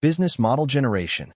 Business Model Generation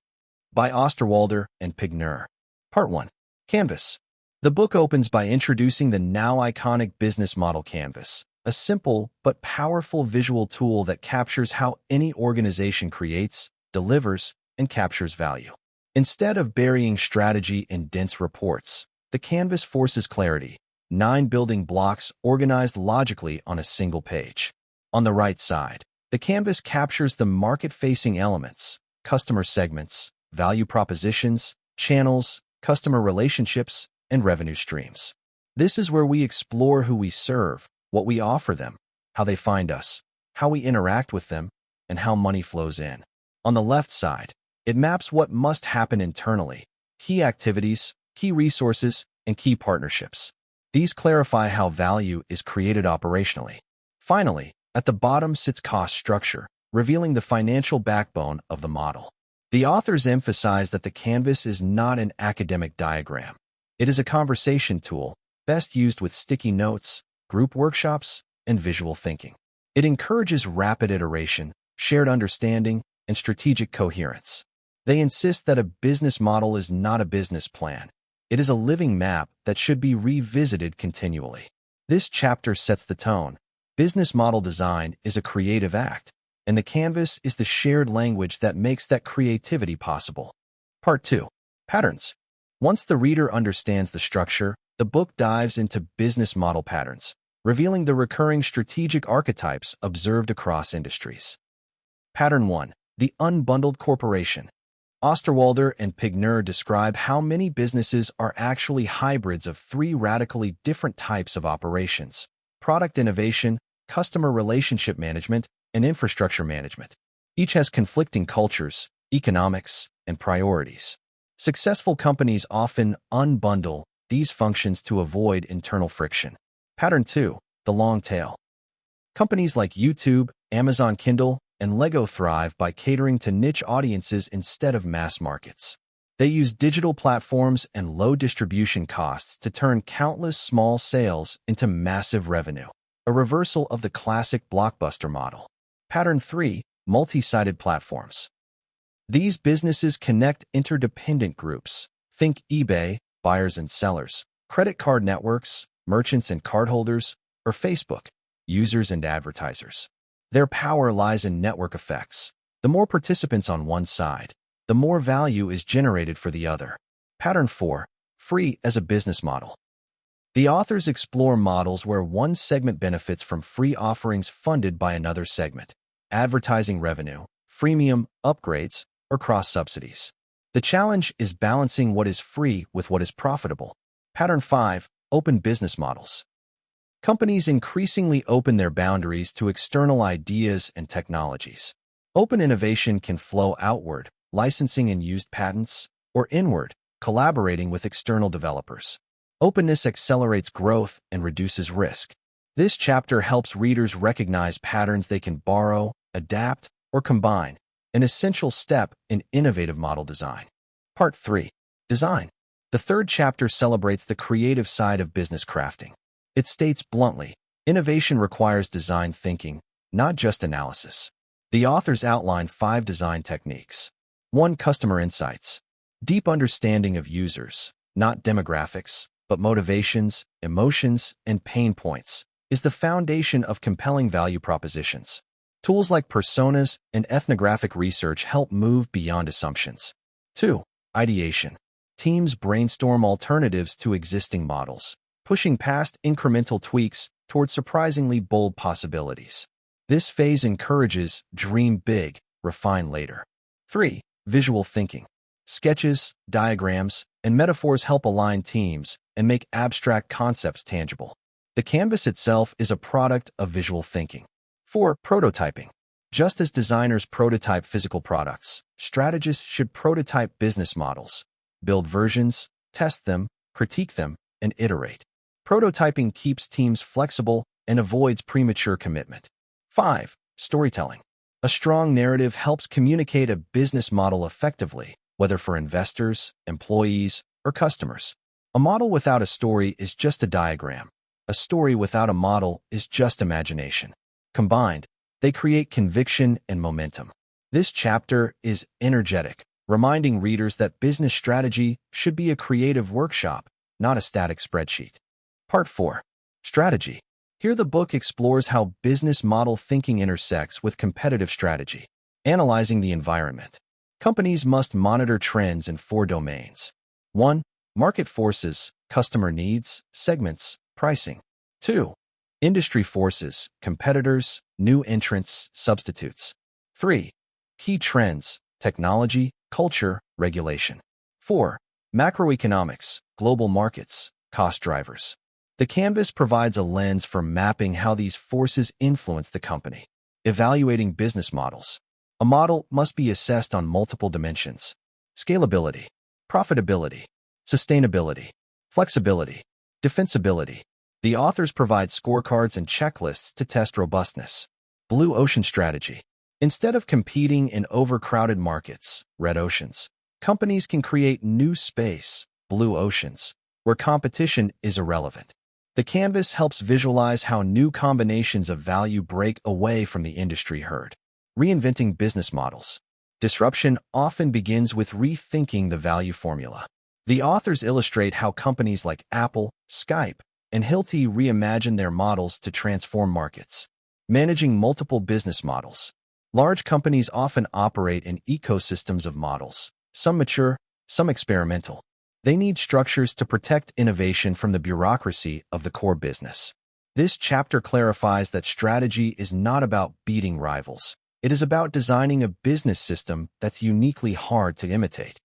by Osterwalder and Pigneur. Part 1. Canvas. The book opens by introducing the now iconic business model canvas, a simple but powerful visual tool that captures how any organization creates, delivers, and captures value. Instead of burying strategy in dense reports, the canvas forces clarity, 9 building blocks organized logically on a single page. On the right side, the canvas captures the market-facing elements, customer segments, value propositions, channels, customer relationships, and revenue streams. This is where we explore who we serve, what we offer them, how they find us, how we interact with them, and how money flows in. On the left side, it maps what must happen internally, key activities, key resources, and key partnerships. These clarify how value is created operationally. Finally, at the bottom sits cost structure, revealing the financial backbone of the model. The authors emphasize that the canvas is not an academic diagram. It is a conversation tool, best used with sticky notes, group workshops, and visual thinking. It encourages rapid iteration, shared understanding, and strategic coherence. They insist that a business model is not a business plan. It is a living map that should be revisited continually. This chapter sets the tone. Business model design is a creative act, and the canvas is the shared language that makes that creativity possible. Part 2. Patterns. Once the reader understands the structure, the book dives into business model patterns, revealing the recurring strategic archetypes observed across industries. Pattern 1. The unbundled corporation. Osterwalder and Pigneur describe how many businesses are actually hybrids of 3 radically different types of operations: product innovation, customer relationship management, and infrastructure management. Each has conflicting cultures, economics, and priorities. Successful companies often unbundle these functions to avoid internal friction. Pattern 2. The long tail. Companies like YouTube, Amazon Kindle, and Lego thrive by catering to niche audiences instead of mass markets. They use digital platforms and low distribution costs to turn countless small sales into massive revenue, a reversal of the classic blockbuster model. Pattern 3. Multi-sided platforms. These businesses connect interdependent groups. Think eBay, buyers and sellers, credit card networks, merchants and cardholders, or Facebook, users and advertisers. Their power lies in network effects. The more participants on one side, the more value is generated for the other. Pattern 4. Free as a business model. The authors explore models where one segment benefits from free offerings funded by another segment: advertising revenue, freemium, upgrades, or cross-subsidies. The challenge is balancing what is free with what is profitable. Pattern 5. Open business models. Companies increasingly open their boundaries to external ideas and technologies. Open innovation can flow outward, licensing and used patents, or inward, collaborating with external developers. Openness accelerates growth and reduces risk. This chapter helps readers recognize patterns they can borrow, adapt, or combine, an essential step in innovative model design. Part 3. Design. The third chapter celebrates the creative side of business crafting. It states bluntly, innovation requires design thinking, not just analysis. The authors outline 5 design techniques. 1. Customer insights. Deep understanding of users, not demographics, but motivations, emotions, and pain points, is the foundation of compelling value propositions. Tools like personas and ethnographic research help move beyond assumptions. 2. Ideation. Teams brainstorm alternatives to existing models, pushing past incremental tweaks toward surprisingly bold possibilities. This phase encourages dream big, refine later. 3. Visual thinking. Sketches, diagrams, and metaphors help align teams and make abstract concepts tangible. The canvas itself is a product of visual thinking. 4. Prototyping. Just as designers prototype physical products, strategists should prototype business models, build versions, test them, critique them, and iterate. Prototyping keeps teams flexible and avoids premature commitment. 5. Storytelling. A strong narrative helps communicate a business model effectively, whether for investors, employees, or customers. A model without a story is just a diagram. A story without a model is just imagination. Combined, they create conviction and momentum. This chapter is energetic, reminding readers that business strategy should be a creative workshop, not a static spreadsheet. Part 4. Strategy. Here the book explores how business model thinking intersects with competitive strategy. Analyzing the environment. Companies must monitor trends in 4 domains. 1. Market forces, customer needs, segments, pricing. 2. Industry forces, competitors, new entrants, substitutes. 3. Key trends, technology, culture, regulation. 4. Macroeconomics, global markets, cost drivers. The canvas provides a lens for mapping how these forces influence the company. Evaluating business models. A model must be assessed on multiple dimensions: scalability, profitability, sustainability, flexibility, defensibility. The authors provide scorecards and checklists to test robustness. Blue ocean strategy. Instead of competing in overcrowded markets, red oceans, companies can create new space, blue oceans, where competition is irrelevant. The canvas helps visualize how new combinations of value break away from the industry herd. Reinventing business models. Disruption often begins with rethinking the value formula. The authors illustrate how companies like Apple, Skype, and Hilti reimagine their models to transform markets. Managing multiple business models. Large companies often operate in ecosystems of models, some mature, some experimental. They need structures to protect innovation from the bureaucracy of the core business. This chapter clarifies that strategy is not about beating rivals. It is about designing a business system that's uniquely hard to imitate.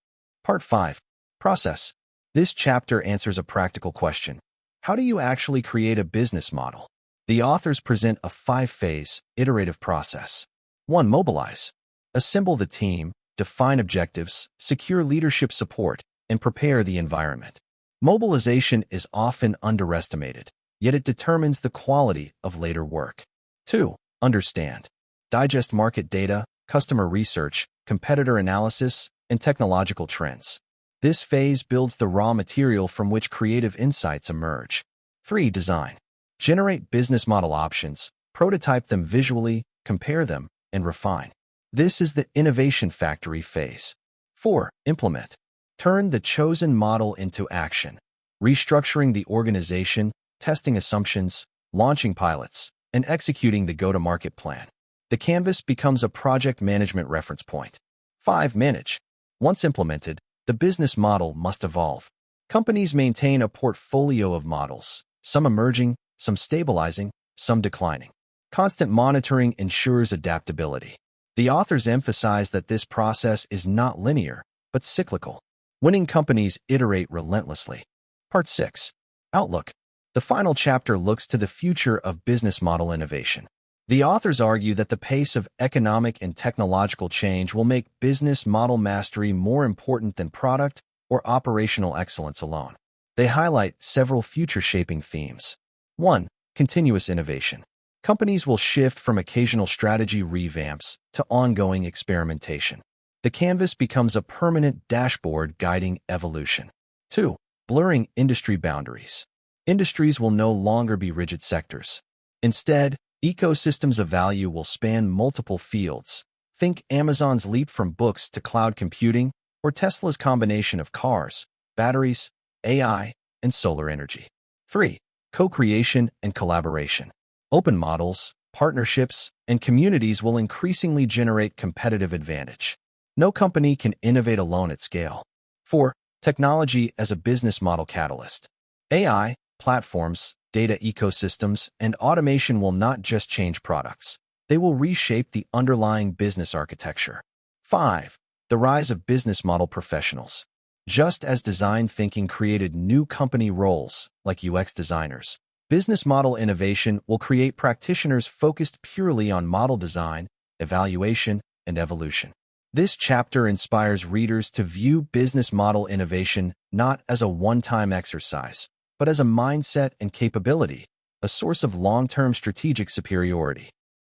Part 5. Process. This chapter answers a practical question. How do you actually create a business model? The authors present a 5-phase, iterative process. 1. Mobilize. Assemble the team, define objectives, secure leadership support, and prepare the environment. Mobilization is often underestimated, yet it determines the quality of later work. 2. Understand. Digest market data, customer research, competitor analysis, and technological trends. This phase builds the raw material from which creative insights emerge. 3. Design. Generate business model options, prototype them visually, compare them, and refine. This is the innovation factory phase. 4. Implement. Turn the chosen model into action, restructuring the organization, testing assumptions, launching pilots, and executing the go-to-market plan. The canvas becomes a project management reference point. 5. Manage. Once implemented, the business model must evolve. Companies maintain a portfolio of models, some emerging, some stabilizing, some declining. Constant monitoring ensures adaptability. The authors emphasize that this process is not linear, but cyclical. Winning companies iterate relentlessly. Part 6. Outlook. The final chapter looks to the future of business model innovation. The authors argue that the pace of economic and technological change will make business model mastery more important than product or operational excellence alone. They highlight several future-shaping themes. 1. Continuous innovation. Companies will shift from occasional strategy revamps to ongoing experimentation. The canvas becomes a permanent dashboard guiding evolution. 2. Blurring industry boundaries. Industries will no longer be rigid sectors. Instead, ecosystems of value will span multiple fields. Think Amazon's leap from books to cloud computing, or Tesla's combination of cars, batteries, AI, and solar energy. 3. Co-creation and collaboration. Open models, partnerships, and communities will increasingly generate competitive advantage. No company can innovate alone at scale. 4. Technology as a business model catalyst. AI, platforms, data ecosystems, and automation will not just change products. They will reshape the underlying business architecture. 5. The rise of business model professionals. Just as design thinking created new company roles, like UX designers, business model innovation will create practitioners focused purely on model design, evaluation, and evolution. This chapter inspires readers to view business model innovation not as a one-time exercise, but as a mindset and capability, a source of long-term strategic superiority.